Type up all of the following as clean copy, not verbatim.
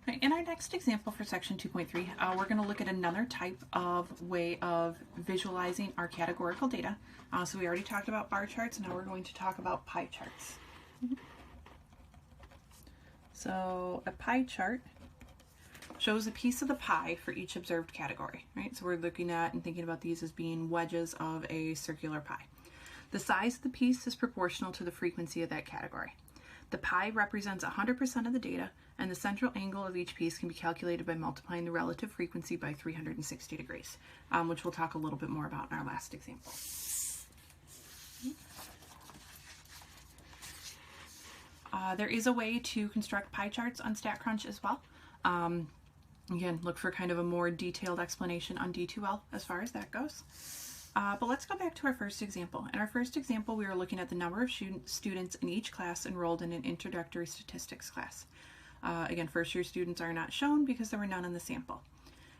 In our next example for section 2.3, we're going to look at another type of way of visualizing our categorical data. So we already talked about bar charts, now we're going to talk about pie charts. So a pie chart shows a piece of the pie for each observed category, right? So we're looking at and thinking about these as being wedges of a circular pie. The size of the piece is proportional to the frequency of that category. The pie represents 100% of the data, and the central angle of each piece can be calculated by multiplying the relative frequency by 360 degrees, which we'll talk a little bit more about in our last example. There is a way to construct pie charts on Statcrunch as well. Again, look for kind of a more detailed explanation on D2L as far as that goes. But let's go back to our first example. In our first example, we were looking at the number of students in each class enrolled in an introductory statistics class. Again, first year students are not shown because there were none in the sample.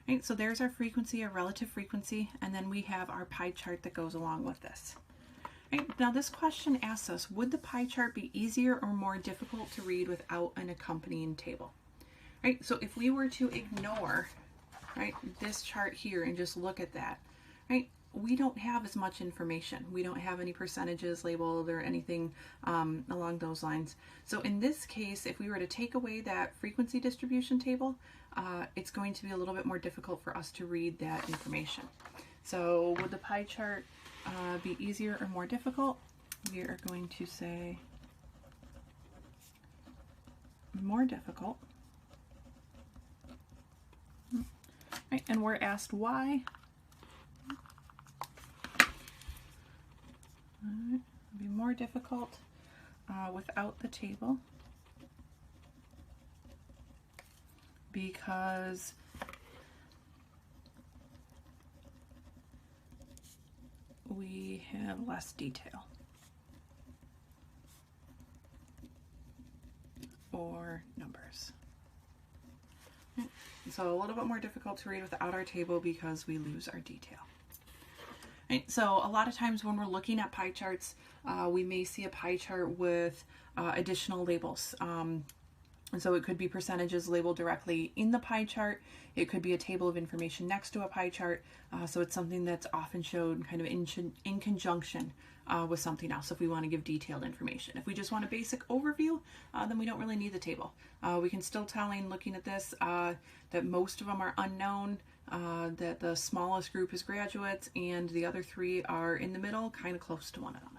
Right, so there's our frequency, our relative frequency, and then we have our pie chart that goes along with this. Right, now this question asks us, would the pie chart be easier or more difficult to read without an accompanying table? Right, so if we were to ignore, right, this chart here and just look at that, right, we don't have as much information. We don't have any percentages labeled or anything along those lines. So in this case, if we were to take away that frequency distribution table, it's going to be a little bit more difficult for us to read that information. So would the pie chart be easier or more difficult? We are going to say more difficult. Right, and we're asked why. It'll be more difficult without the table because we have less detail or numbers. So a little bit more difficult to read without our table because we lose our detail. Right, so a lot of times when we're looking at pie charts, we may see a pie chart with additional labels. And so it could be percentages labeled directly in the pie chart. It could be a table of information next to a pie chart. So it's something that's often shown kind of in conjunction with something else if we want to give detailed information. If we just want a basic overview, then we don't really need the table. We can still tell in looking at this that most of them are unknown, that the smallest group is graduates, and the other three are in the middle, kind of close to one another.